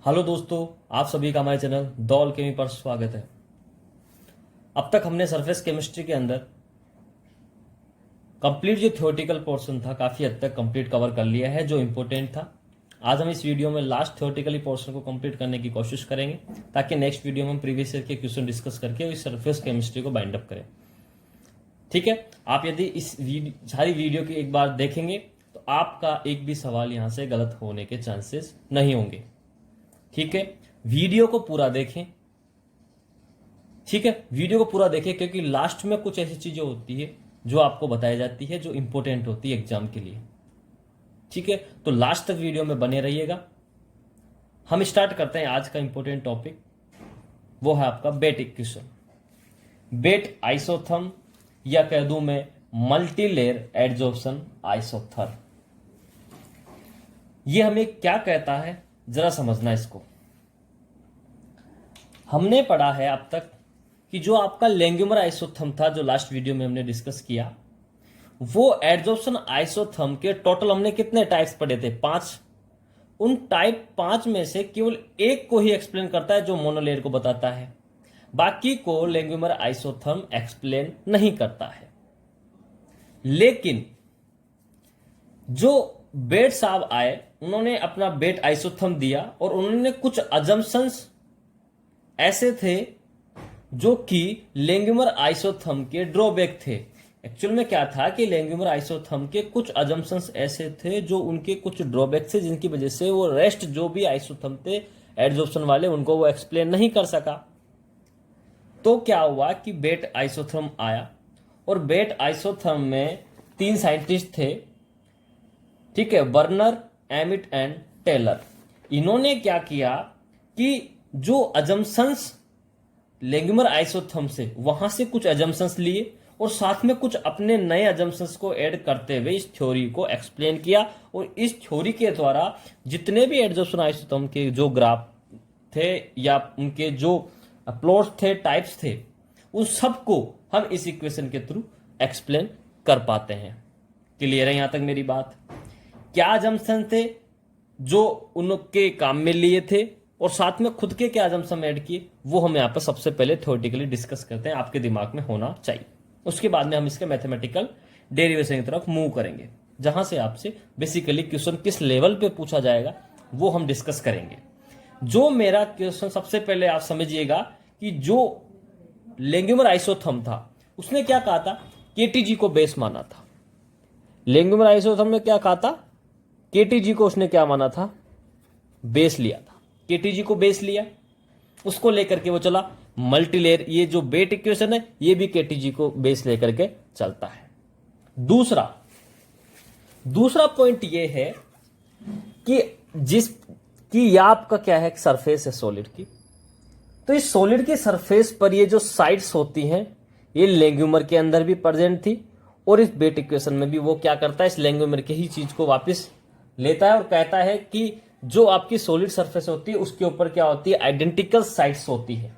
Hello दोस्तों, आप सभी का हमारे चैनल द अल्केमी पर स्वागत है। अब तक हमने सरफेस केमिस्ट्री के अंदर कंप्लीट जो थ्योरेटिकल पोर्शन था काफ़ी हद तक कंप्लीट कवर कर लिया है जो इम्पोर्टेंट था। आज हम इस वीडियो में लास्ट थ्योरेटिकली पोर्शन को कंप्लीट करने की कोशिश करेंगे ताकि नेक्स्ट वीडियो में हम प्रीवियस ईयर के क्वेश्चन डिस्कस करके इस सरफेस केमिस्ट्री को बाइंड अप करें। ठीक है, आप यदि इस सारी वीडियो की एक बार देखेंगे तो आपका एक भी सवाल यहाँ से गलत होने के चांसेस नहीं होंगे। ठीक है, वीडियो को पूरा देखें। ठीक है, वीडियो को पूरा देखें क्योंकि लास्ट में कुछ ऐसी चीजें होती है जो आपको बताई जाती है जो इंपॉर्टेंट होती है एग्जाम के लिए। ठीक है, तो लास्ट तक वीडियो में बने रहिएगा। हम स्टार्ट करते हैं आज का इंपॉर्टेंट टॉपिक, वो है आपका बेट इक्वेशन, बेट आइसोथर्म या कह दूं मैं मल्टी लेयर एडजॉर्प्शन आइसोथर्म। ये हमें क्या कहता है जरा समझना इसको। हमने पढ़ा है अब तक कि जो आपका लेंगुमर आइसोथर्म था जो लास्ट वीडियो में हमने डिस्कस किया, वो एडजॉर्प्शन आइसोथर्म के टोटल हमने कितने टाइप्स पढ़े थे? 5। उन टाइप 5 में से केवल एक को ही एक्सप्लेन करता है जो मोनोलेयर को बताता है, बाकी को लेंगुमर आइसोथर्म एक्सप्लेन नहीं करता है। लेकिन जो बेट साहब आए उन्होंने अपना बेट आइसोथर्म दिया और उन्होंने कुछ अजम्पशंस ऐसे थे जो कि लेंगुमर आइसोथर्म के ड्रॉबैक थे। एक्चुअल में क्या था कि लेंगुमर आइसोथर्म के कुछ अजम्पशंस ऐसे थे जो उनके कुछ ड्रॉबैक थे जिनकी वजह से वो रेस्ट जो भी आइसोथर्म थे एडजॉर्प्शन वाले उनको वो एक्सप्लेन नहीं कर सका। तो क्या हुआ कि बेट आइसोथर्म आया और बेट आइसोथर्म में 3 साइंटिस्ट थे। ठीक है, बर्नर, एमिट एंड टेलर। इन्होंने क्या किया कि जो अजम्पशंस लेंगुमर आइसोथर्म से वहां से कुछ अजम्पशंस लिए और साथ में कुछ अपने नए अजम्पशंस को ऐड करते हुए इस थ्योरी को एक्सप्लेन किया। और इस थ्योरी के द्वारा जितने भी एडजॉर्प्शन आइसोथर्म के जो ग्राफ थे या उनके जो प्लॉट्स थे, टाइप्स थे, उन सबको हम इस इक्वेशन के थ्रू एक्सप्लेन कर पाते हैं। क्लियर है यहां तक मेरी बात? क्या अजम्पशन थे जो उनके काम में लिए थे और साथ में खुद के क्या अजम्पशन ऐड किए, वो हम यहाँ पर सबसे पहले थ्योरेटिकली डिस्कस करते हैं, आपके दिमाग में होना चाहिए। उसके बाद में हम इसके मैथमेटिकल डेरिवेशन की तरफ मूव करेंगे, जहां से आपसे बेसिकली क्वेश्चन किस लेवल पे पूछा जाएगा वो हम डिस्कस करेंगे। जो मेरा क्वेश्चन सबसे पहले आप समझिएगा कि जो लेंगुमर आइसोथर्म था उसने क्या कहा था? केटीजी को बेस माना था। लेंगुमर आइसोथर्म में क्या कहा था? केटीजी को उसने क्या माना था? बेस लिया था। केटीजी को बेस लिया, उसको लेकर के वो चला मल्टीलेयर। ये जो बेट इक्वेशन है ये भी केटीजी को बेस लेकर के चलता है। दूसरा पॉइंट ये है कि ये आपका क्या है, सरफेस है सॉलिड की। तो इस सॉलिड की सरफेस पर ये जो साइड्स होती हैं ये लेंगुमर के अंदर भी प्रेजेंट थी और इस बेट इक्वेशन में भी वो क्या करता है, इस लेंगुमर के ही चीज को वापस लेता है और कहता है कि जो आपकी सॉलिड सरफेस होती है उसके ऊपर क्या होती है, आइडेंटिकल साइड्स होती है।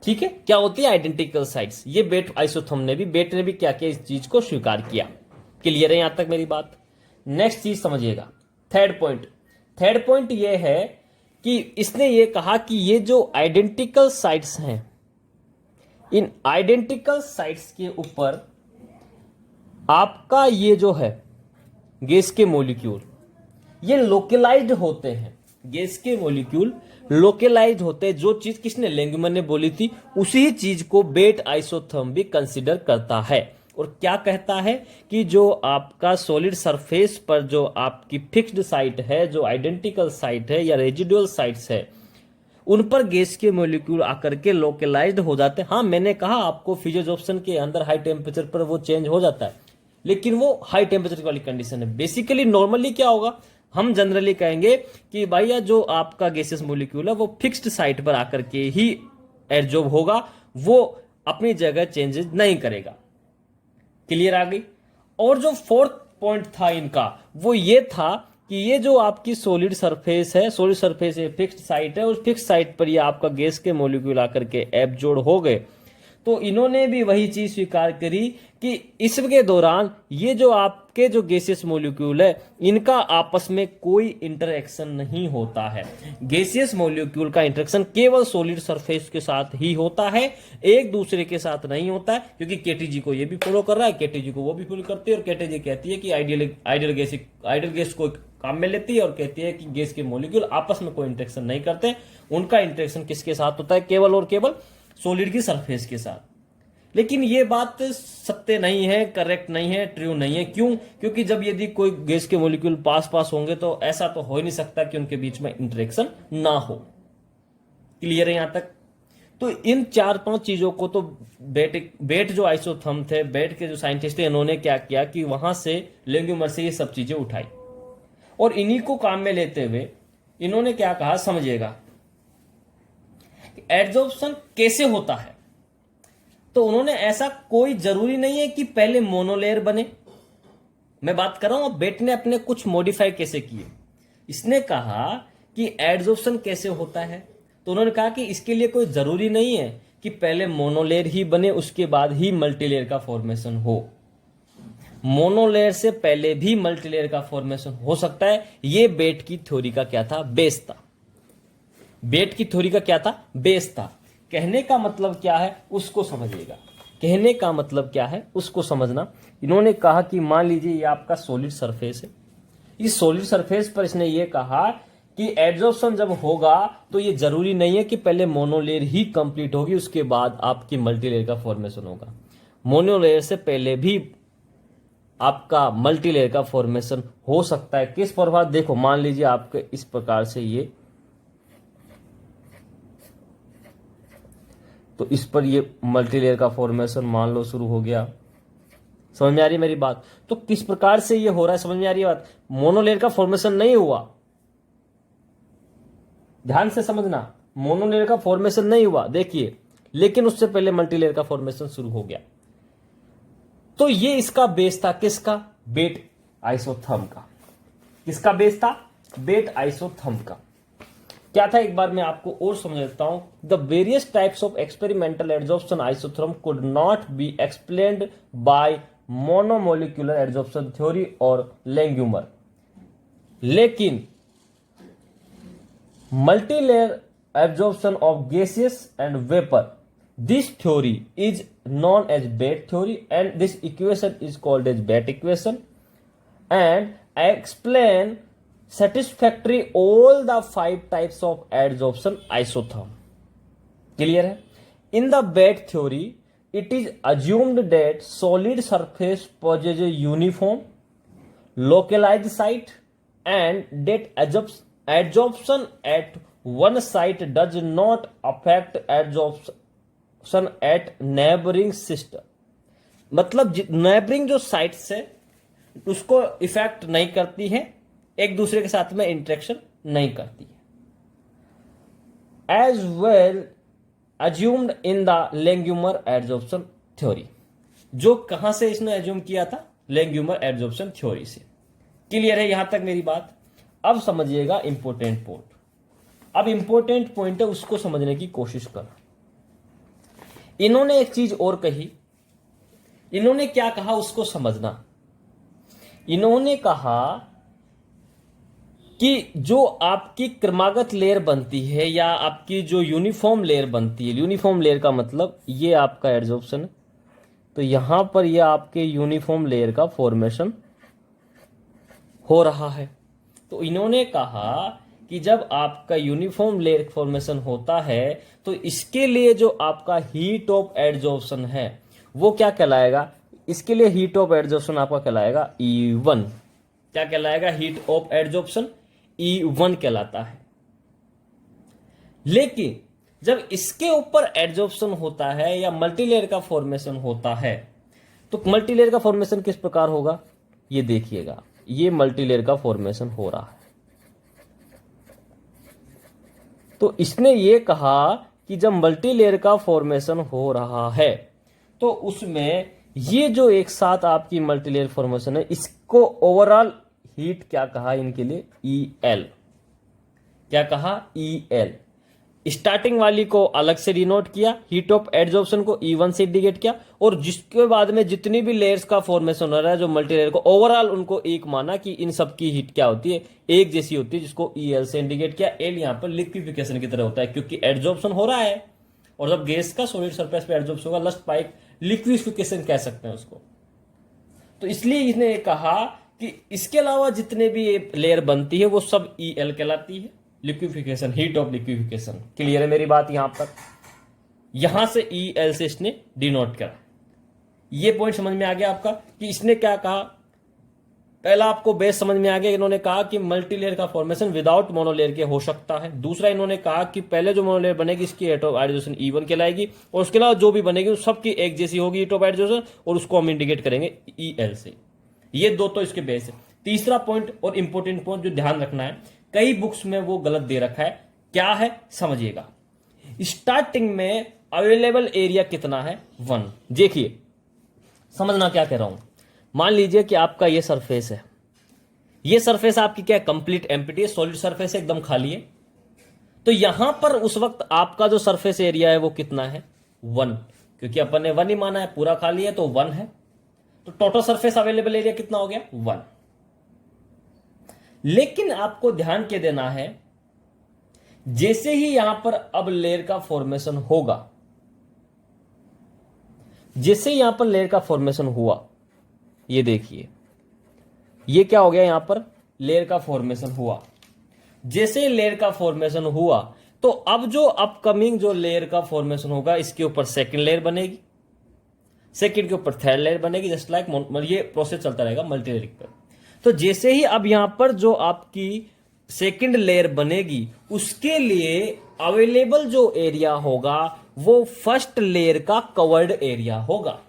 ठीक है, क्या होती है? Identical sides. ये बेट आइसोथर्म ने भी, बेट ने भी क्या किया, इस चीज को स्वीकार किया। क्लियर है यहां तक मेरी बात? नेक्स्ट चीज समझिएगा, थर्ड पॉइंट ये है कि इसने ये कहा कि ये जो आइडेंटिकल साइड्स हैं, इन आइडेंटिकल साइड्स के ऊपर आपका ये जो है गैस के मॉलिक्यूल ये लोकलाइज्ड होते हैं। गैस के मॉलिक्यूल लोकलाइज्ड होते हैं। जो चीज किसने, लेंगुमर ने बोली थी, उसी चीज को बेट आइसोथर्म भी कंसीडर करता है और क्या कहता है कि जो आपका सॉलिड सरफेस पर जो आपकी फिक्स्ड साइट है, जो आइडेंटिकल साइट है या रेजिडुअल साइट्स है, उन पर गैस के मॉलिक्यूल आकर के लोकलाइज्ड हो जाते हैं। हाँ, मैंने कहा आपको फिजिक्स ऑप्शन के अंदर हाई टेम्परेचर पर वो चेंज हो जाता है, लेकिन वो हाई टेम्परेचर वाली कंडीशन है। बेसिकली नॉर्मली क्या होगा, हम जनरली कहेंगे कि भैया जो आपका गैसेस मॉलिक्यूल है वो फिक्स्ड साइट पर आकर के ही एडजॉर्ब होगा, वो अपनी जगह चेंजेस नहीं करेगा। क्लियर आ गई? और जो फोर्थ पॉइंट था इनका वो ये था कि ये जो आपकी सॉलिड सरफेस है, सॉलिड सरफेस है, फिक्स्ड साइट है, उस फिक्स्ड साइट पर ये आपका गैस के मॉलिक्यूल आकर के एब्जॉर्ब हो गए तो इन्होंने भी वही चीज स्वीकार करी कि इसके दौरान ये जो आपके जो गैसियस मॉलिक्यूल है इनका आपस में कोई इंटरेक्शन नहीं होता है। गैसियस मॉलिक्यूल का इंटरेक्शन केवल सॉलिड सरफेस के साथ ही होता है, एक दूसरे के साथ नहीं होता है, क्योंकि केटीजी को ये भी फॉलो कर रहा है, केटीजी को वो भी फॉलो करती है, और केटीजी कहती है कि आइडियल गैस को काम में लेती है और कहती है कि गैस के मॉलिक्यूल आपस में कोई इंटरेक्शन नहीं करते, उनका इंटरेक्शन किसके साथ होता है, केवल और केवल सॉलिड की सरफेस के साथ। लेकिन ये बात सत्य नहीं है, करेक्ट नहीं है, ट्रू नहीं है। क्यों? क्योंकि जब यदि कोई गैस के मॉलिक्यूल पास पास होंगे तो ऐसा तो हो ही नहीं सकता कि उनके बीच में इंटरेक्शन ना हो। क्लियर है यहां तक? तो इन 4-5 चीजों को तो बेट जो आइसोथर्म थे, बेट के जो साइंटिस्ट थे, इन्होंने क्या किया कि वहां से लेंग्यूमर से ये सब चीजें उठाई और इन्हीं को काम में लेते हुए इन्होंने क्या कहा, समझिएगा, एडजॉर्प्शन कैसे होता है। तो उन्होंने ऐसा कोई जरूरी नहीं है कि पहले मोनोलेयर बने, मैं बात कर रहा हूं, बेट ने अपने कुछ मॉडिफाई कैसे किए। इसने कहा कि एडजॉर्प्शन कैसे होता है, तो उन्होंने कहा कि इसके लिए कोई जरूरी नहीं है कि पहले मोनोलेयर ही बने उसके बाद ही मल्टीलेयर का फॉर्मेशन हो। मोनोलेयर से पहले भी मल्टीलेयर का फॉर्मेशन हो सकता है। यह बेट की थ्योरी का क्या था, बेस था। बेट की थ्योरी का क्या था, बेस था। कहने का मतलब क्या है उसको समझिएगा, कहने का मतलब क्या है उसको समझना। इन्होंने कहा कि मान लीजिए ये आपका सॉलिड सरफेस है, इस सॉलिड सरफेस पर इसने ये कहा कि एडजॉर्प्शन जब होगा तो ये जरूरी नहीं है कि पहले मोनोलेयर ही कंप्लीट होगी उसके बाद आपकी मल्टीलेयर का फॉर्मेशन होगा। मोनोलेयर से पहले भी आपका मल्टीलेयर का फॉर्मेशन हो सकता है। किस प्रकार, देखो मान लीजिए आपके इस प्रकार से ये, तो इस पर ये मल्टीलेयर का फॉर्मेशन मान लो शुरू हो गया। समझ में आ रही है मेरी बात? तो किस प्रकार से ये हो रहा है, समझ में आ रही है बात? मोनोलेयर का फॉर्मेशन नहीं हुआ, ध्यान से समझना, मोनोलेयर का फॉर्मेशन नहीं हुआ, देखिए, लेकिन उससे पहले मल्टीलेयर का फॉर्मेशन शुरू हो गया। तो ये इसका बेस था, किसका? बेट आइसोथर्म का। किसका बेस था? बेट आइसोथर्म का। क्या था एक बार मैं आपको और समझ देता हूं। The various types of experimental adsorption isotherm could not be explained bye monomolecular adsorption theory और लेंग्यूमर, लेकिन multilayer absorption of gases and vapor, this theory is known as Bate theory, and this equation is called as Bate equation, and explain satisfactory all the 5 types of adsorption isotherm. Clear है? In the Bate theory, it is assumed that solid surface possesses a uniform localized site and that adsorption at one site does not affect adsorption at neighboring system. मतलब neighbouring जो sites है उसको effect नहीं करती है, एक दूसरे के साथ में इंटरेक्शन नहीं करती है। As well assumed in the Langmuir adsorption theory, जो कहां से इसने एज्यूम किया था? लेंग्यूमर एडजॉर्प्शन थ्योरी से। क्लियर है यहां तक मेरी बात? अब समझिएगा इंपॉर्टेंट पॉइंट। अब इंपॉर्टेंट पॉइंट है, उसको समझने की कोशिश कर। इन्होंने एक चीज और कही, इन्होंने क्या कहा उसको समझना। इन्होंने कहा कि जो आपकी क्रमागत लेयर बनती है या आपकी जो यूनिफॉर्म लेयर बनती है, यूनिफॉर्म लेयर का मतलब ये आपका एडजॉर्प्शन है, तो यहां पर ये आपके यूनिफॉर्म लेयर का फॉर्मेशन हो रहा है। तो इन्होंने कहा कि जब आपका यूनिफॉर्म लेयर फॉर्मेशन होता है तो इसके लिए जो आपका हीट ऑफ एडजॉर्प्शन है वो क्या कहलाएगा? इसके लिए हीट ऑफ एडजॉर्प्शन आपका कहलाएगा E1। क्या कहलाएगा? हीट ऑफ एडजॉर्प्शन E1 कहलाता है। लेकिन जब इसके ऊपर एडजॉर्प्शन होता है या मल्टीलेयर का फॉर्मेशन होता है तो मल्टीलेयर का फॉर्मेशन किस प्रकार होगा? ये देखिएगा, ये मल्टीलेयर का फॉर्मेशन हो रहा है। तो इसने ये कहा कि जब मल्टीलेयर का फॉर्मेशन हो रहा है तो उसमें ये जो एक साथ आपकी मल्टीलेयर फॉर्मेशन है इसको ओवरऑल हीट क्या कहा इनके लिए? EL। क्या कहा? EL। स्टार्टिंग वाली को अलग से डिनोट किया, हीट ऑफ एडजॉर्प्शन को E1 से इंडिकेट किया, और जिसके बाद में जितनी भी लेयर्स का फॉर्मेशन हो रहा है जो मल्टी लेयर को, ओवरऑल उनको एक माना कि इन सब की हीट क्या होती है, एक जैसी होती है, जिसको EL से इंडिकेट किया। एल यहां पर लिक्विफिकेशन की तरह होता है क्योंकि एडजॉर्प्शन हो रहा है, और जब गैस का सॉलिड सरफेस पे एडजॉर्प्शन होगा, लस्ट पाइप लिक्विफिकेशन कह सकते हैं उसको। तो इसलिए इसने कहा कि इसके अलावा जितने भी लेयर बनती है वो सब EL कहलाती है, liquefaction, heat of liquefaction. Clear है मेरी बात यहां पर? यहां से EL से इसने डिनोट करा। ये पॉइंट समझ में आ गया आपका कि इसने क्या कहा? पहला आपको बेस समझ में आ गया, इन्होंने कहा कि मल्टी लेयर का फॉर्मेशन विदाउट मोनोलेयर के हो सकता है। दूसरा इन्होंने कहा कि पहले जो मोनोलेयर बनेगी इसकी हीट ऑफ एडजॉर्प्शन E1 कहलाएगी, और उसके अलावा जो भी बनेगी उस सबकी एक जैसी होगी हीट ऑफ एडजॉर्प्शन, और उसको हम इंडिकेट करेंगे EL से। ये दो तो इसके बेस है। तीसरा पॉइंट और इंपॉर्टेंट पॉइंट जो ध्यान रखना है, कई बुक्स में वो गलत दे रखा है, क्या है समझिएगा। स्टार्टिंग में अवेलेबल एरिया कितना है? 1। देखिए समझना क्या कह रहा हूं। मान लीजिए कि आपका ये सरफेस है, ये सरफेस आपकी क्या है? कंप्लीट एम्प्टी है, सॉलिड सरफेस है, एकदम खाली है। तो यहां पर उस वक्त आपका जो सरफेस एरिया है वो कितना है? 1, क्योंकि अपन ने 1 ही माना है, पूरा खाली है तो 1 है। तो टोटल सरफेस अवेलेबल एरिया कितना हो गया? 1। लेकिन आपको ध्यान के देना है, जैसे ही यहां पर अब लेयर का फॉर्मेशन होगा, जैसे यहां पर लेयर का फॉर्मेशन हुआ, ये देखिए ये क्या हो गया, यहां पर लेयर का फॉर्मेशन हुआ। जैसे लेयर का फॉर्मेशन हुआ तो अब जो अपकमिंग जो लेयर का फॉर्मेशन होगा, इसके ऊपर सेकंड लेयर बनेगी, सेकंड के ऊपर थर्ड लेयर बनेगी, जस्ट लाइक ये प्रोसेस चलता रहेगा मल्टी लेयर पर। तो जैसे ही अब यहां पर जो आपकी सेकंड लेयर बनेगी, उसके लिए अवेलेबल जो एरिया होगा वो फर्स्ट लेयर का कवर्ड एरिया होगा।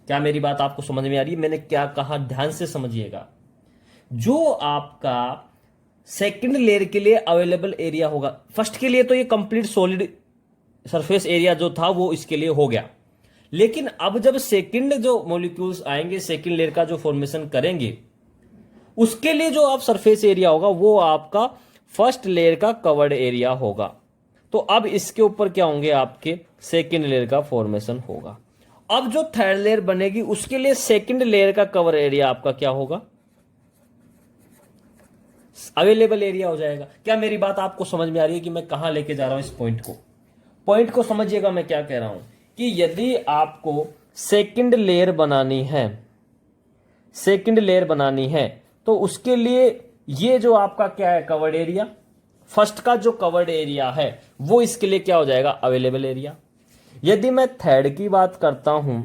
क्या मेरी बात आपको समझ में आ रही है? मैंने क्या कहा, ध्यान से समझिएगा। जो आपका सेकंड लेयर के लिए अवेलेबल एरिया होगा, फर्स्ट के लिए तो ये कंप्लीट सॉलिड सरफेस एरिया जो था वो इसके लिए हो गया, लेकिन अब जब सेकंड जो मॉलिक्यूल्स आएंगे, सेकंड लेयर का जो फॉर्मेशन करेंगे, उसके लिए जो आप सरफेस एरिया होगा वो आपका फर्स्ट लेयर का कवर्ड एरिया होगा। तो अब इसके ऊपर क्या होंगे? आपके सेकंड लेयर का फॉर्मेशन होगा। अब जो थर्ड लेयर बनेगी उसके लिए सेकंड लेयर का कवर एरिया आपका क्या होगा? अवेलेबल एरिया हो जाएगा। क्या मेरी बात आपको समझ में आ रही है कि मैं कहां लेके जा रहा हूं इस पॉइंट को? पॉइंट को समझिएगा मैं क्या कह रहा हूं कि यदि आपको सेकंड लेयर बनानी है, सेकंड लेयर बनानी है, तो उसके लिए ये जो आपका क्या है? कवर्ड एरिया, फर्स्ट का जो कवर्ड एरिया है वो इसके लिए क्या हो जाएगा? Available area. यदि मैं थर्ड की बात करता हूं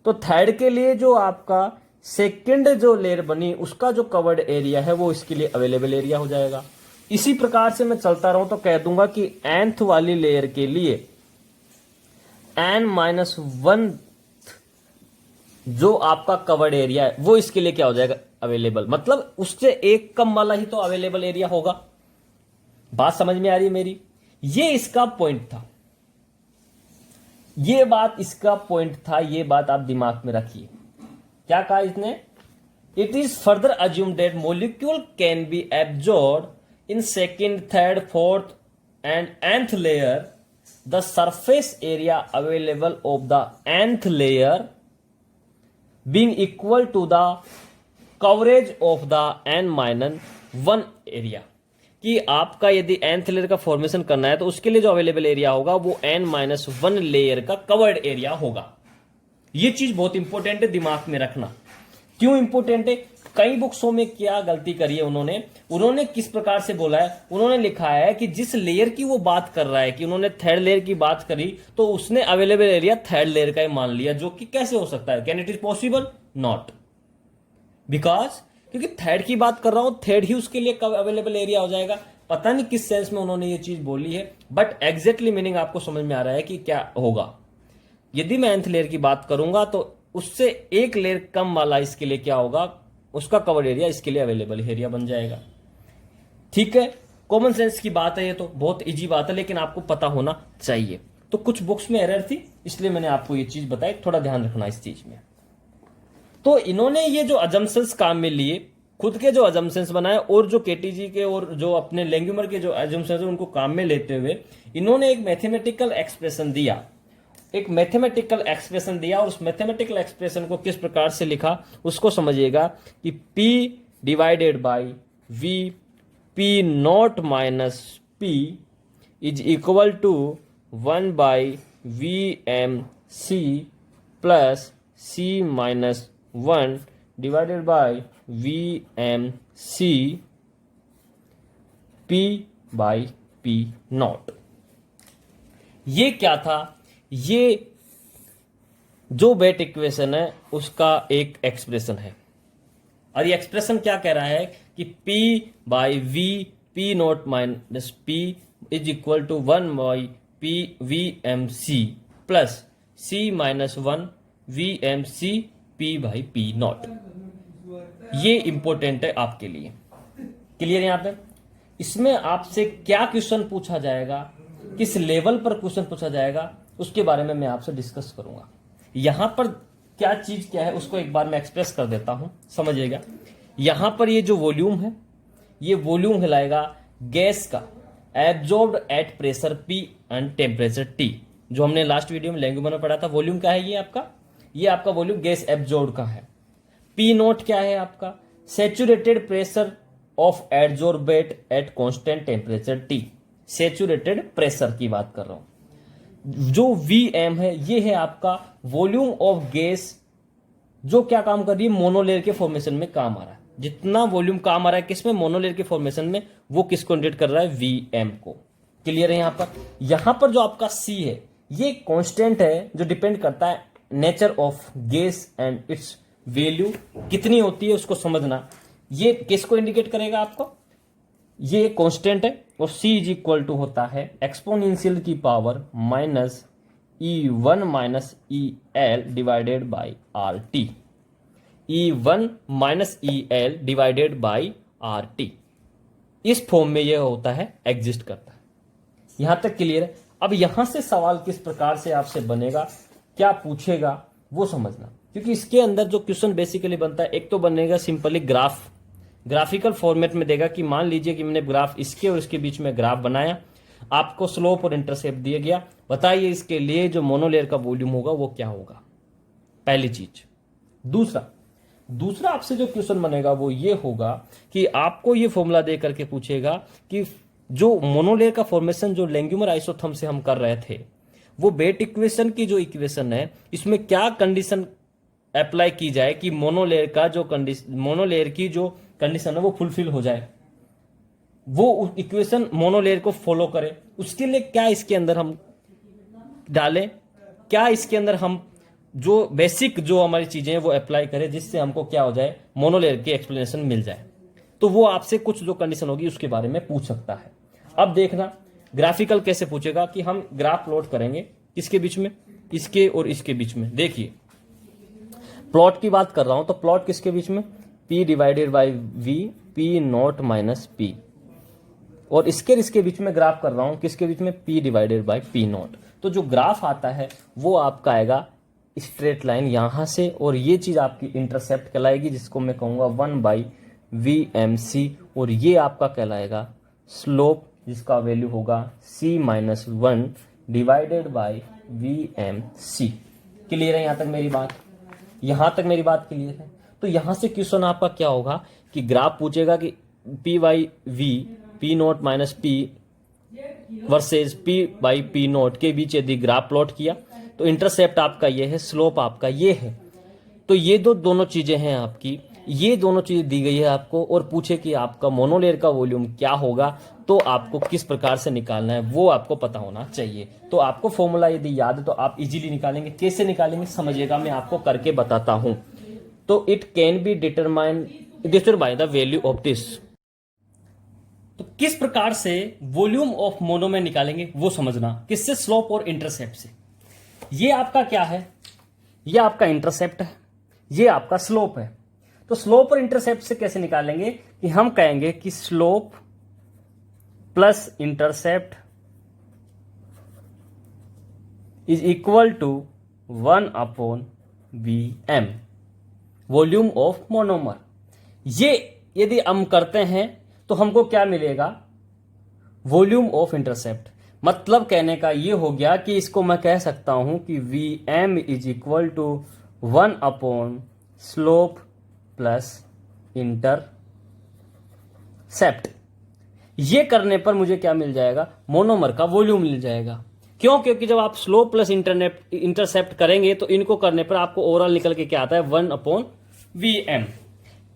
तो थर्ड के लिए जो आपका सेकंड जो लेयर बनी उसका जो कवर्ड एरिया है वो इसके लिए अवेलेबल एरिया हो जाएगा। इसी प्रकार से मैं चलता रहूं तो कह दूंगा कि nth वाली लेयर के लिए n-1 जो आपका कवर्ड एरिया है वो इसके लिए क्या हो जाएगा? अवेलेबल। मतलब उससे एक कम वाला ही तो अवेलेबल एरिया होगा। बात समझ में आ रही है मेरी? ये इसका पॉइंट था, ये बात इसका पॉइंट था, ये बात आप दिमाग में रखिए। क्या कहा इसने? It is further assume that molecule can be absorb in second, third, fourth and nth layer the surface area available of the nth layer being equal to the coverage of the n-1 area. कि आपका यदि nth layer का formation करना है तो उसके लिए जो अवेलेबल एरिया होगा वो n-1 लेयर का कवर्ड एरिया होगा। ये चीज बहुत इंपॉर्टेंट है, दिमाग में रखना। क्यों इंपॉर्टेंट है? कई बुक्सों में क्या गलती करी है उन्होंने किस प्रकार से बोला है? उन्होंने लिखा है कि जिस लेयर की वो बात कर रहा है, कि उन्होंने थर्ड लेयर की बात करी तो उसने अवेलेबल एरिया थर्ड लेयर का ही मान लिया, जो कि कैसे हो सकता है? Can it is possible? Not, because क्योंकि थर्ड की बात कर रहा हूं, थर्ड ही उसके लिए कब अवेलेबल एरिया हो जाएगा। पता नहीं किस सेंस में उन्होंने ये चीज बोली है, बट एग्जैक्टली मीनिंग आपको समझ में आ रहा है कि क्या होगा। यदि मैं nth लेयर की बात करूंगा तो उससे एक लेयर कम वाला इसके लिए क्या होगा? उसका कवर एरिया इसके लिए अवेलेबल एरिया बन जाएगा। ठीक है, कॉमन सेंस की बात है, ये तो बहुत इजी बात है, लेकिन आपको पता होना चाहिए। तो कुछ बुक्स में एरर थी, इसलिए मैंने आपको ये चीज बताई, थोड़ा ध्यान रखना इस चीज में। तो इन्होंने ये जो अजम्पशंस काम में लिए, खुद के जो अजम्पशंस बनाए और जो केटीजी के और जो अपने लेंग्यूमर के जो अजम्पशंस है उनको काम में लेते हुए इन्होंने एक मैथमेटिकल एक्सप्रेशन दिया, और उस मैथमेटिकल एक्सप्रेशन को किस प्रकार से लिखा उसको समझिएगा कि P divided by V P nought minus P is equal to 1 by VMC plus C minus 1 divided by VMC P by P nought. ये क्या था? ये जो बेट इक्वेशन है उसका एक एक्सप्रेशन है, और ये एक्सप्रेशन क्या कह रहा है कि P by V P nought minus P is equal to 1 by P VMC plus C minus 1 VMC P by P nought. ये इंपॉर्टेंट है आपके लिए। क्लियर है? यहां पे इसमें आपसे क्या क्वेश्चन पूछा जाएगा, किस लेवल पर क्वेश्चन पूछा जाएगा, उसके बारे में मैं आपसे डिस्कस करूंगा। यहां पर क्या चीज क्या है उसको एक बार मैं एक्सप्रेस कर देता हूं, समझिएगा। यहां पर ये जो वॉल्यूम है, ये वॉल्यूम हिलाएगा गैस का absorbed at pressure P and temperature T। जो हमने लास्ट वीडियो में लैंग्वेज में पढ़ा था, वॉल्यूम क्या है? ये आपका वॉल्यूम गैस एब्जॉर्ब का है। P नोट क्या है आपका? Saturated pressure of adsorbate at constant temperature T। Saturated pressure की बात कर रहा हूं। जो Vm है ये है आपका वॉल्यूम ऑफ गैस, जो क्या काम कर रही है? मोनोलेयर के फॉर्मेशन में काम आ रहा है। जितना वॉल्यूम काम आ रहा है किसमें? मोनोलेयर के फॉर्मेशन में, वो किसको इंडिकेट कर रहा है? Vm को। क्लियर है? यहां पर जो आपका C है ये कांस्टेंट है जो डिपेंड करता है nature of gas and it's value कितनी होती है उसको समझना। ये किसको इंडिकेट करेगा आपको? ये कांस्टेंट है, और C इज इक्वल टू होता है एक्सपोनेंशियल की power minus E1 minus EL divided by RT। E1 minus EL divided by RT इस फॉर्म में यह होता है, एग्जिस्ट करता है। यहां तक क्लियर है? अब यहां से सवाल किस प्रकार से आपसे बनेगा, क्या पूछेगा, वो समझना। क्योंकि इसके अंदर जो क्वेश्चन बेसिकली बनता है, एक तो बनेगा सिंपली ग्राफिकल फॉर्मेट में देगा कि मान लीजिए कि मैंने ग्राफ इसके और इसके बीच में ग्राफ बनाया, आपको स्लोप और इंटरसेप्ट दिया गया, बताइए इसके लिए जो मोनोलेयर का वॉल्यूम होगा वो क्या होगा, पहली चीज। दूसरा आपसे जो क्वेश्चन बनेगा वो ये होगा कि आपको ये फॉर्मूला दे करके पूछेगा कि जो मोनोलेयर का फॉर्मेशन जो लेंग्यूमर आइसोथर्म से हम कर रहे थे, वो बेट इक्वेशन की जो इक्वेशन है इसमें क्या कंडीशन अप्लाई की जाए कि मोनोलेयर की जो कंडीशन है वो फुलफिल हो जाए, वो इक्वेशन मोनोलेयर को फॉलो करे। उसके लिए क्या इसके अंदर हम डालें, क्या इसके अंदर हम जो बेसिक जो हमारी चीजें हैं वो अप्लाई करें, जिससे हमको क्या हो जाए, मोनोलेयर की एक्सप्लेनेशन मिल जाए। तो वो आपसे कुछ जो कंडीशन होगी उसके बारे में पूछ सकता है। अब देखना ग्राफिकल कैसे पूछेगा कि हम ग्राफ प्लॉट करेंगे किसके बीच में, इसके और इसके बीच में। देखिए प्लॉट की बात कर रहा हूं तो प्लॉट किसके बीच में? P divided by V P nought minus P, और इसके बीच में ग्राफ कर रहा हूं किसके बीच में? P divided by P not. तो जो ग्राफ आता है वो आपका आएगा स्ट्रेट लाइन यहां से, और ये चीज आपकी इंटरसेप्ट कहलाएगी, जिसको मैं कहूंगा 1 बाई VMC, और ये आपका कहलाएगा स्लोप, जिसका वैल्यू होगा C minus 1 divided by VMC। Clear है? यहां तक मेरी बात क्लियर है? तो यहां से क्वेश्चन आपका क्या होगा कि ग्राफ पूछेगा कि P by V P nought minus P versus P by P not के बीच यदि ग्राफ प्लॉट किया तो इंटरसेप्ट आपका ये है, स्लोप आपका ये है। तो ये दोनों चीजें हैं आपकी, ये दोनों चीजें दी गई है आपको, और पूछे कि आपका मोनोलेयर का वॉल्यूम क्या होगा, तो आपको किस प्रकार से निकालना है वो आपको पता होना चाहिए। तो आपको फॉर्मूला यदि याद है तो आप इजीली निकालेंगे। कैसे निकालेंगे समझिएगा, मैं आपको करके बताता हूं। तो it can be determined by the value of this. तो किस प्रकार से वॉल्यूम ऑफ मोनो में निकालेंगे वो समझना, किससे? स्लोप और इंटरसेप्ट से। ये आपका क्या है? ये आपका इंटरसेप्ट है, ये आपका स्लोप है। तो स्लोप और इंटरसेप्ट से कैसे निकालेंगे कि हम कहेंगे कि slope plus intercept is equal to 1 upon VM, volume of monomer. ये यदि हम करते हैं तो हमको क्या मिलेगा, वॉल्यूम ऑफ इंटरसेप्ट। मतलब कहने का ये हो गया कि इसको मैं कह सकता हूं कि V M is equal to 1 upon slope plus intercept. ये करने पर मुझे क्या मिल जाएगा, मोनोमर का वॉल्यूम मिल जाएगा। क्यों? क्योंकि जब आप स्लोप प्लस इंटरसेप्ट करेंगे तो इनको करने पर आपको ओवरऑल निकल के क्या आता है, 1 अपॉन वी एम।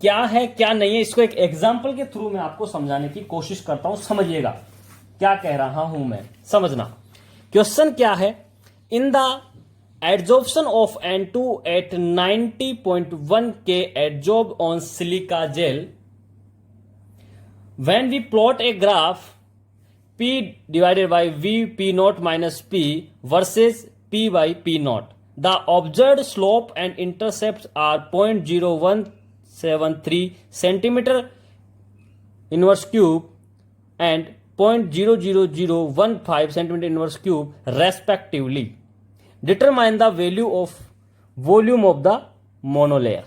क्या है क्या नहीं है, इसको एक एग्जाम्पल के थ्रू मैं आपको समझाने की कोशिश करता हूं। समझिएगा क्या कह रहा हूं मैं, समझना। क्वेश्चन क्या है, in the adsorption of N2 at 90.1 K adsorb on silica gel, when we plot a graph P divided by V P naught minus P versus P by P naught, the observed slope and intercepts are 0.0173 centimeter inverse cube and 0.00015 centimeter inverse cube respectively. Determine the value of volume of the monolayer.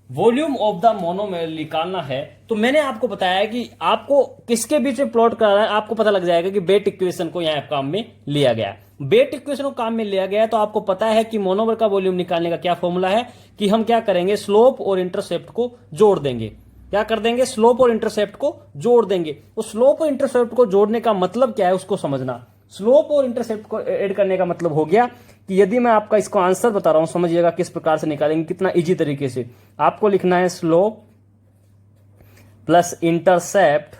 Volume of the monomer निकालना है। तो मैंने आपको बताया कि आपको किसके बीच में प्लॉट कराना है, आपको पता लग जाएगा कि बेट इक्वेशन को यहां काम में लिया गया। बेट इक्वेशन को काम में लिया गया तो आपको पता है कि मोनोमर का वॉल्यूम निकालने का क्या फॉर्मूला है, कि हम क्या करेंगे, स्लोप और इंटरसेप्ट को जोड़ देंगे। क्या कर देंगे, स्लोप और इंटरसेप्ट को जोड़ देंगे। तो स्लोप और इंटरसेप्ट को जोड़ने का मतलब क्या है उसको समझना। स्लोप और इंटरसेप्ट को ऐड करने का मतलब हो गया कि यदि मैं आपका इसको आंसर बता रहा हूं, समझिएगा किस प्रकार से निकालेंगे, कितना इजी तरीके से। आपको लिखना है slope plus intercept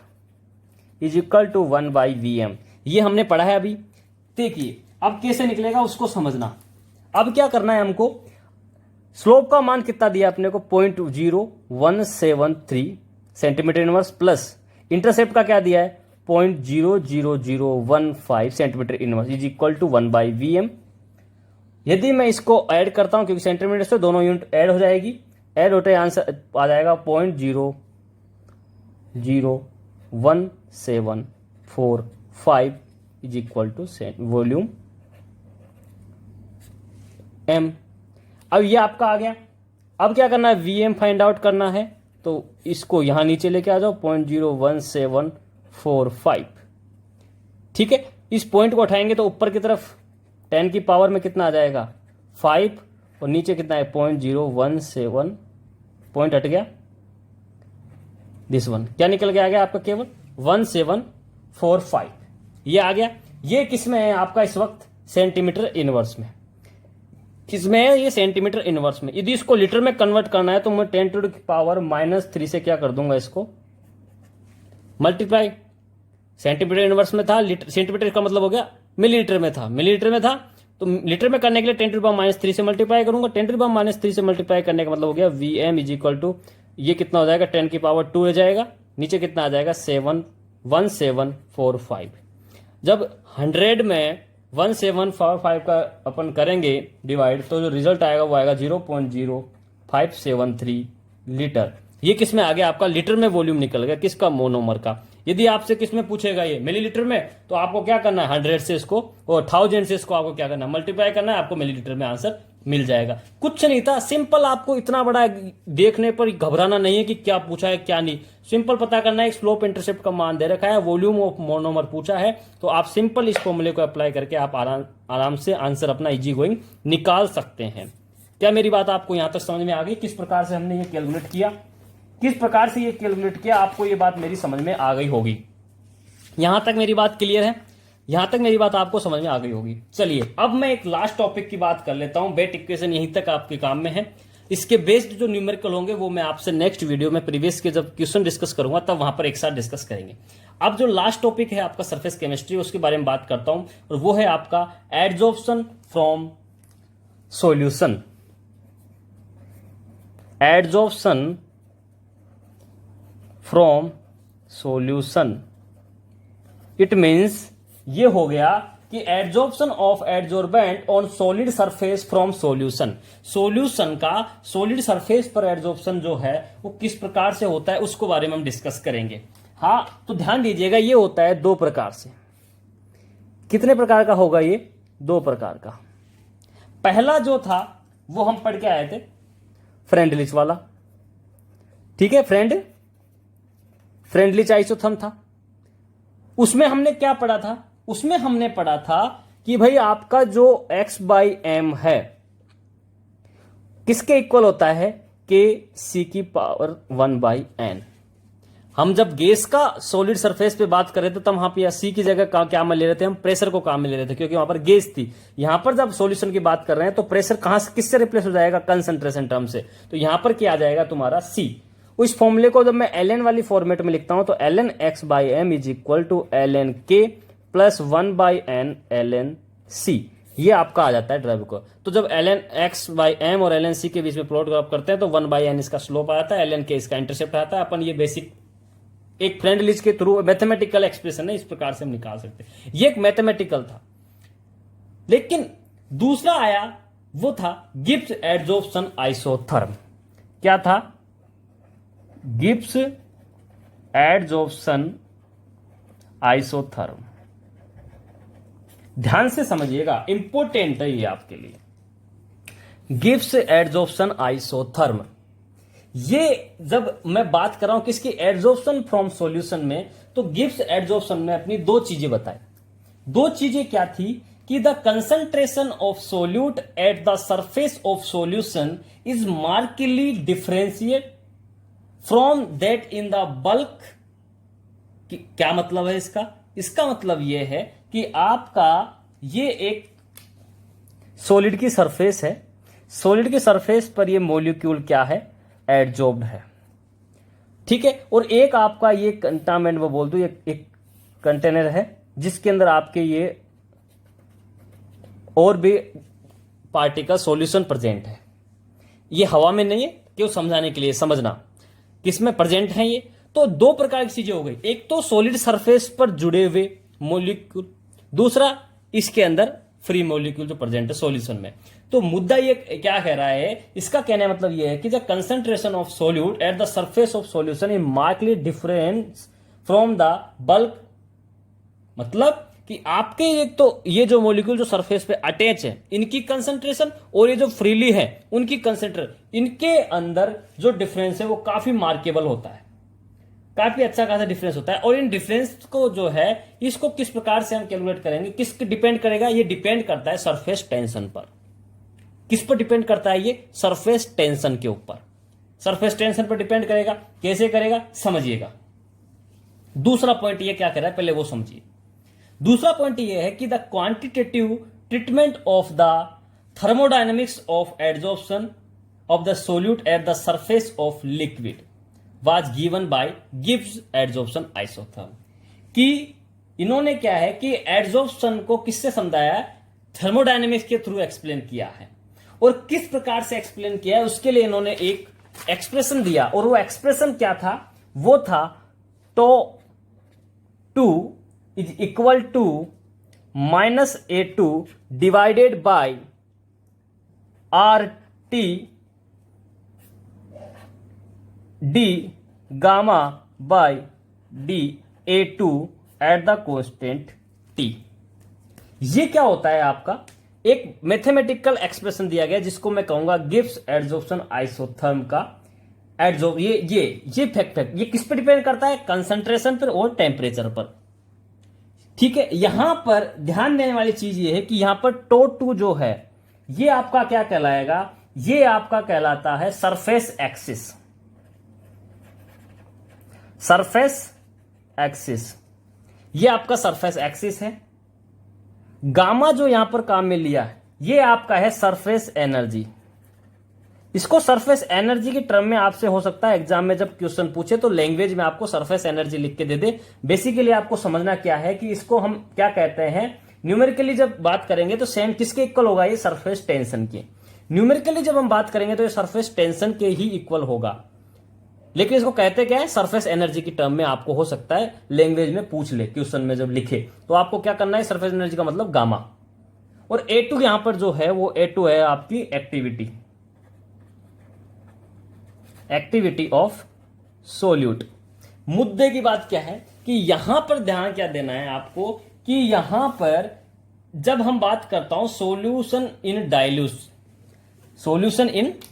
is equal to 1 by V M. ये हमने पढ़ा है अभी। देखिए अब कैसे निकलेगा उसको समझना। अब क्या करना है हमको, स्लोप का मान कितना दिया अपने को, 0.0173 सेंटीमीटर इनवर्स, प्लस इंटरसेप्ट का क्या दिया है, 0.00015 centimetre inverse is equal to 1 by V M. यदि मैं इसको ऐड करता हूं, क्योंकि सेंटीमीटर से दोनों यूनिट ऐड हो जाएगी, ऐड होते आंसर आ जाएगा 0.01745 is equal to volume M. अब ये आपका आ गया। अब क्या करना है, वी एम फाइंड आउट करना है। तो इसको यहां नीचे लेके आ जाओ, 0.01745। ठीक है, इस पॉइंट को उठाएंगे तो ऊपर की तरफ 10 की पावर में कितना आ जाएगा, 5, और नीचे कितना है, 0.017, पॉइंट हट गया, दिस वन क्या निकल के आ गया आपका, केवल 1745। ये आ गया। ये किसमें है आपका इस वक्त, सेंटीमीटर इनवर्स में। किसमें है ये, सेंटीमीटर इनवर्स में। यदि इसको लीटर में कन्वर्ट करना है तो मैं 10 टू द पावर -3 से क्या कर दूंगा, इसको मल्टीप्लाई। सेंटीमीटर इनवर्स में था, लीटर, सेंटीमीटर का मतलब हो गया मिलीलीटर में था, मिलीलीटर में था तो लीटर में करने के लिए 10 टू द पावर -3 से मल्टीप्लाई करूंगा। 10 टू द पावर -3 से मल्टीप्लाई करने का मतलब हो गया V M is equal to, ये कितना हो जाएगा, 10 की पावर 2 हो जाएगा, नीचे कितना आ जाएगा, 1745। जब 100 में 1745 का अपन करेंगे डिवाइड, तो जो रिजल्ट आएगा वो आएगा 0.0573 लीटर। ये किस में आ गया आपका, लीटर में वॉल्यूम निकल गया, किसका, मोनोमर का। यदि आपसे किस में पूछेगा ये, मिलीलीटर में, तो आपको क्या करना है, 100 से इसको और 1000 से इसको आपको क्या करना है, मल्टीप्लाई करना है, आपको मिलीलीटर में आंसर मिल जाएगा। कुछ नहीं था, सिंपल। आपको इतना बड़ा देखने पर घबराना नहीं है कि क्या पूछा है क्या नहीं। सिंपल पता करना है, स्लोप इंटरसेप्ट का मान दे रखा है, वॉल्यूम ऑफ मोनोमर पूछा है, तो आप सिंपल इस फॉर्मूले को अप्लाई करके आप आराम से आंसर अपना इजी गोइंग निकाल सकते हैं। क्या मेरी बात आपको यहां तक समझ में आ गई, किस प्रकार से हमने ये कैलकुलेट किया, किस प्रकार से ये कैलकुलेट किया, आपको ये बात मेरी समझ में आ गई होगी। यहां तक मेरी बात क्लियर है, यहां तक मेरी बात आपको समझ में आ गई होगी। चलिए अब मैं एक लास्ट टॉपिक की बात कर लेता हूं। बेट इक्वेशन यहीं तक आपके काम में है। इसके बेस्ड जो न्यूमेरिकल होंगे वो मैं आपसे नेक्स्ट वीडियो में, प्रीवियस के जब क्वेश्चन डिस्कस करूंगा तब वहां पर एक साथ डिस्कस करेंगे। अब जो लास्ट टॉपिक है आपका सरफेस केमिस्ट्री, उसके बारे में बात करता हूं, और वो है आपका adsorption from solution. Adsorption from solution, it means ये हो गया कि adsorption of adsorbent on solid surface from solution. Solution का सॉलिड सरफेस पर एडजॉर्प्शन जो है वो किस प्रकार से होता है उसको बारे में हम डिस्कस करेंगे। हाँ, तो ध्यान दीजिएगा, ये होता है 2 प्रकार से। कितने प्रकार का होगा ये, 2 प्रकार का। पहला जो था वो हम पढ़ के आए थे, फ्रेंडलिच वाला। ठीक है, फ्रेंडलिच फ्रेंडलिच आइसोथर्म था। उसमें हमने क्या पढ़ा था? उसमें हमने पढ़ा था कि भाई आपका जो x/m है किसके इक्वल होता है? K(c⁴1/n। हम जब गैस का सॉलिड सरफेस पे बात कर रहे थे तब वहां पे सी की जगह क्या में ले रहे थे? हम प्रेशर को काम में ले रहे थे, क्योंकि वहां पर गैस थी। यहां पर जब सॉल्यूशन की बात कर रहे हैं तो प्रेशर कहां से किससे रिप्लेस हो जाएगा? कंसंट्रेशन टर्म से। तो यहां पर क्या आ जाएगा तुम्हारा? सी। उस फॉर्मूले को जब मैं ln वाली फॉर्मेट में लिखता हूं तो ln x/m is equal to ln k plus 1/n ln c। ये आपका आ जाता है ड्राइव को। तो जब ln x/m और ln c के बीच में प्लॉट आप करते हैं तो 1/n इसका स्लोप आता है, ln k इसका इंटरसेप्ट आता है। अपन ये बेसिक एक फ्रेंडलिच के थ्रू मैथमेटिकल एक्सप्रेशन है, इस प्रकार से हम निकाल सकते हैं। ये एक मैथमेटिकल था। लेकिन दूसरा आया, वो था गिब्स एडजॉर्प्शन आइसोथर्म। क्या था? Gibbs adsorption isotherm. ध्यान से समझिएगा, इंपॉर्टेंट है ये आपके लिए। गिब्स एडजॉर्प्शन आइसोथर्म, ये जब मैं बात कर रहा हूं किसकी? एडजॉर्प्शन फ्रॉम सॉल्यूशन में, तो गिब्स एडजॉर्प्शन में अपनी दो चीजें बताई। दो चीजें क्या थी? कि the concentration of solute at the surface of solution is markedly differentiate from that in the bulk. क्या मतलब है इसका? इसका मतलब यह है कि आपका ये एक सॉलिड की सरफेस है, सॉलिड की सरफेस पर ये मॉलिक्यूल क्या है? एडजॉर्ब्ड है, ठीक है। और एक आपका ये कंटामेंट, वो बोल दो, एक कंटेनर है जिसके अंदर आपके ये और भी पार्टिकल सॉल्यूशन प्रेजेंट है। ये हवा में नहीं है, क्यों? समझाने के लिए, समझना किसमें प्रेजेंट है ये। तो दो प्रकार की चीजें हो गई, एक तो सॉलिड सरफेस पर जुड़े हुए मॉलिक्यूल, दूसरा इसके अंदर फ्री मॉलिक्यूल जो प्रेजेंट है सॉल्यूशन में। तो मुद्दा ये क्या कह रहा है? इसका कहने का मतलब ये है कि the concentration of solute at the surface of solution is markedly different from the bulk. मतलब कि आपके एक तो ये जो मॉलिक्यूल जो सरफेस पे अटैच है इनकी कंसंट्रेशन, और ये जो फ्रीली है उनकी कंसंट्रेशन, इनके अंदर जो डिफरेंस है वो काफी मार्केबल होता है, काफी अच्छा खासा डिफरेंस होता है। और इन डिफरेंस को जो है इसको किस प्रकार से हम कैलकुलेट करेंगे, किस डिपेंड करेगा? ये डिपेंड करता है सरफेस टेंशन पर। किस पर डिपेंड करता है ये? सरफेस टेंशन के ऊपर। सरफेस टेंशन पर डिपेंड करेगा। कैसे करेगा? समझिएगा। दूसरा पॉइंट ये क्या कह रहा है, पहले वो समझिए। दूसरा पॉइंट ये है कि the quantitative treatment of the thermodynamics of adsorption of the solute at the surface of liquid was given by Gibbs adsorption isotherm. कि इन्होंने क्या है कि एडजॉर्प्शन को किससे समझाया? थर्मोडायनेमिक्स के थ्रू एक्सप्लेन किया है। और किस प्रकार से एक्सप्लेन किया है उसके लिए इन्होंने एक एक्सप्रेशन दिया, और वो एक्सप्रेशन क्या था? वो था τ2 is equal to -A2 divided by RT d gamma by dA2 at the constant t। ये क्या होता है? आपका एक मैथमेटिकल एक्सप्रेशन दिया गया जिसको मैं कहूंगा गिब्स एडजॉर्प्शन आइसोथर्म का एडजॉर्ब। ये फैक्ट ये किस पर डिपेंड करता है? कंसंट्रेशन पर और टेम्परेचर पर, ठीक है। यहां पर ध्यान देने वाली चीज ये है कि यहां पर τ2 जो है ये आपका क्या कहलाएगा? ये आपका कहलाता है सरफेस एक्सिस। सरफेस एक्सिस, ये आपका सरफेस एक्सिस है। गामा जो यहां पर काम में लिया है ये आपका है सरफेस एनर्जी। इसको सरफेस एनर्जी की टर्म में आपसे हो सकता है एग्जाम में जब क्वेश्चन पूछे तो लैंग्वेज में आपको सरफेस एनर्जी लिख के दे दे। बेसिकली आपको समझना क्या है कि इसको हम क्या कहते हैं, न्यूमेरिकली जब बात करेंगे तो सेम किसके इक्वल होगा? ये सरफेस टेंशन के। न्यूमेरिकली जब हम बात करेंगे तो ये सरफेस टेंशन के ही इक्वल होगा, लेकिन इसको कहते क्या है? सरफेस एनर्जी की टर्म में आपको हो सकता है लैंग्वेज में पूछ ले, क्वेश्चन में जब लिखे तो आपको क्या करना है? सरफेस एनर्जी का मतलब गामा। और A2 यहां पर जो है वो A2 है आपकी एक्टिविटी ऑफ सोल्यूट। मुद्दे की बात क्या है कि यहां पर ध्यान क्या देना है आपको कि यहां पर जब हम बात करता हूं सॉल्यूशन इन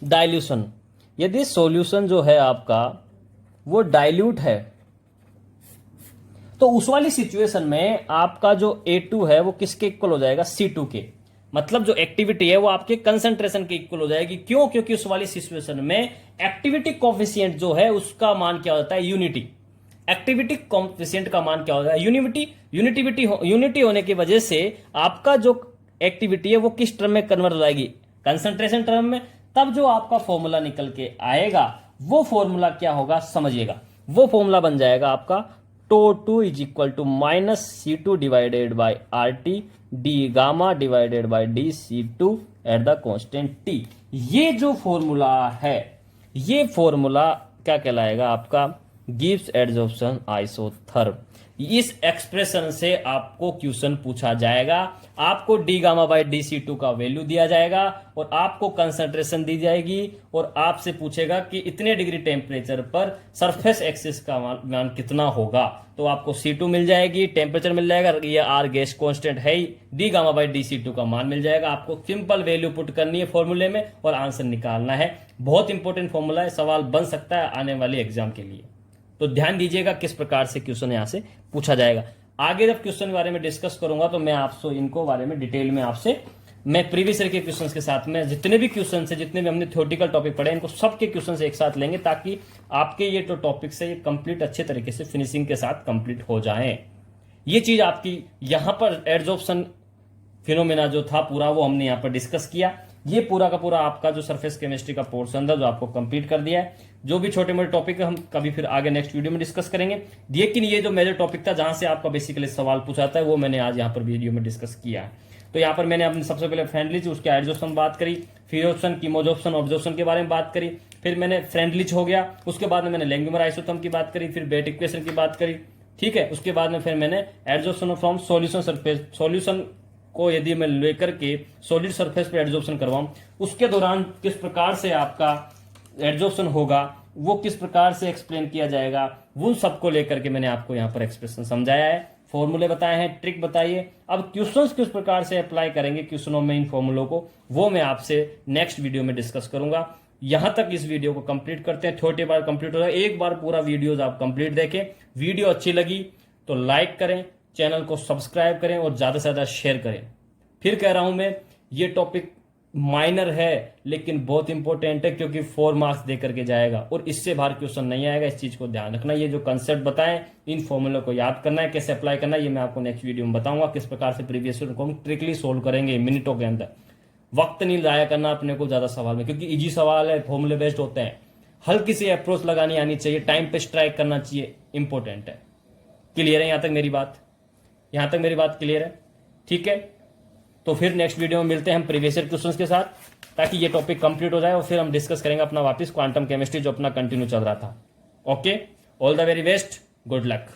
डाइल्यूशन, यदि सॉल्यूशन जो है आपका वो डाइल्यूट है तो उस वाली सिचुएशन में आपका जो A2 है वो किसके इक्वल हो जाएगा, C2 के। मतलब जो एक्टिविटी है वो आपके कंसंट्रेशन के इक्वल हो जाएगी। क्यों? क्योंकि उस वाली सिचुएशन में एक्टिविटी कोफिशिएंट जो है उसका मान क्या होता है, यूनिटी। एक्टिविटी कोफिशिएंट का मान क्या होता है, यूनिटी होने की वजह से आपका जो एक्टिविटी है वो किस टर्म में कन्वर्ट हो जाएगी, कंसंट्रेशन टर्म में। तब जो आपका फॉर्मूला निकल के आएगा वो फॉर्मूला क्या होगा, समझिएगा। वो फॉर्मूला बन जाएगा आपका τ2 is equal to minus C2 divided by RT D gamma divided by dC2 at the constant T। ये जो फॉर्मूला है, ये फॉर्मूला क्या कहलाएगा आपका, गिब्स एडजॉर्प्शन आइसोथर्म। इस एक्सप्रेशन से आपको क्वेश्चन पूछा जाएगा। आपको डी गामा बाई dC2 का वैल्यू दिया जाएगा और आपको कंसंट्रेशन दी जाएगी और आपसे पूछेगा कि इतने डिग्री टेम्परेचर पर सरफेस एक्सिस का मान कितना होगा। तो आपको C2 मिल जाएगी, टेम्परेचर मिल जाएगा, ये R गैस कांस्टेंट है ही, डी गामा बाई dC2 का मान मिल जाएगा। आपको सिंपल वैल्यू पुट करनी है फॉर्मूले में और आंसर निकालना है। बहुत इंपॉर्टेंट फॉर्मूला है, सवाल बन सकता है आने वाले एग्जाम के लिए। तो ध्यान दीजिएगा किस प्रकार से क्वेश्चन यहां से पूछा जाएगा। आगे जब क्वेश्चन के बारे में डिस्कस करूंगा तो मैं आपसे इनको बारे में डिटेल में आपसे मैं प्रीवियस ईयर के क्वेश्चंस के साथ में जितने भी क्वेश्चन है, जितने भी हमने थ्योरेटिकल टॉपिक पढ़े, इनको सबके क्वेश्चन एक साथ लेंगे ताकि आपके ये तो टॉपिक से ये कंप्लीट अच्छे तरीके से फिनिशिंग के साथ कंप्लीट हो जाए। ये चीज आपकी यहां पर एडजॉर्प्शन फिनोमेना जो था पूरा वो हमने यहां पर डिस्कस किया। ये पूरा का पूरा आपका जो सरफेस केमिस्ट्री का पोर्शन था जो आपको कंप्लीट कर दिया है। जो भी छोटे मोटे टॉपिक है हम कभी फिर आगे नेक्स्ट वीडियो में डिस्कस करेंगे। लेकिन ये जो मेजर टॉपिक था जहां से आपका बेसिकली सवाल पूछाता है वो मैंने आज यहाँ पर वीडियो में डिस्कस किया है। तो यहाँ पर मैंने अपने सबसे पहले फ्रेंडलिच उसके एडजॉर्प्शन बात करी, फिरोप्शन, कीमोजॉर्प्शन, ऑब्जॉर्प्शन के बारे में बात करी। फिर मैंने फ्रेंडलिच हो गया, उसके बाद में मैंने लैंग्यूमर आइसोथर्म की बात करी, फिर बेट इक्वेशन की बात करी, ठीक है। उसके बाद में फिर मैंने adsorption from solution surface, solution को यदि मैं लेकर के सॉलिड सरफेस पे एडजॉर्प्शन करवाऊं उसके दौरान किस प्रकार से आपका एडजॉर्प्शन होगा वो किस प्रकार से एक्सप्लेन किया जाएगा, वो सबको लेकर के मैंने आपको यहाँ पर एक्सप्रेशन समझाया है, फॉर्मूले बताए हैं, ट्रिक बताइए। अब क्वेश्चंस किस प्रकार से अप्लाई करेंगे क्वेश्चनों में इन फॉर्मूलों को, वो मैं आपसे नेक्स्ट वीडियो में डिस्कस करूंगा। यहां तक इस वीडियो को कंप्लीट करते हैं, छोटी बार कंप्लीट हो जाए। एक बार पूरा वीडियोज आप कंप्लीट देखें। वीडियो अच्छी लगी तो लाइक करें, चैनल को सब्सक्राइब करें और ज्यादा से ज्यादा शेयर करें। फिर कह रहा हूं मैं, ये टॉपिक माइनर है लेकिन बहुत इंपॉर्टेंट है क्योंकि 4 मार्क्स दे करके जाएगा और इससे बाहर क्वेश्चन नहीं आएगा। इस चीज को ध्यान रखना। ये जो कंसेप्ट बताएं इन फॉर्मूलों को याद करना है, कैसे अप्लाई करना है ये मैं आपको नेक्स्ट वीडियो में बताऊंगा। किस प्रकार से प्रीवियस ईयर को हम ट्रिकली सोल्व करेंगे मिनटों के अंदर। वक्त नहीं जाया करना अपने को ज्यादा सवाल में, क्योंकि इजी सवाल है, फॉर्मूले बेस्ड होते हैं। हल्की सी अप्रोच लगानी आनी चाहिए, टाइम पे स्ट्राइक करना चाहिए, इंपॉर्टेंट है। क्लियर है यहाँ तक मेरी बात? यहाँ तक मेरी बात क्लियर है? ठीक है, तो फिर नेक्स्ट वीडियो में मिलते हैं हम प्रीवियस ईयर क्वेश्चंस के साथ, ताकि ये टॉपिक कंप्लीट हो जाए और फिर हम डिस्कस करेंगे अपना वापस क्वांटम केमिस्ट्री जो अपना कंटिन्यू चल रहा था। Okay, all the very best, good luck.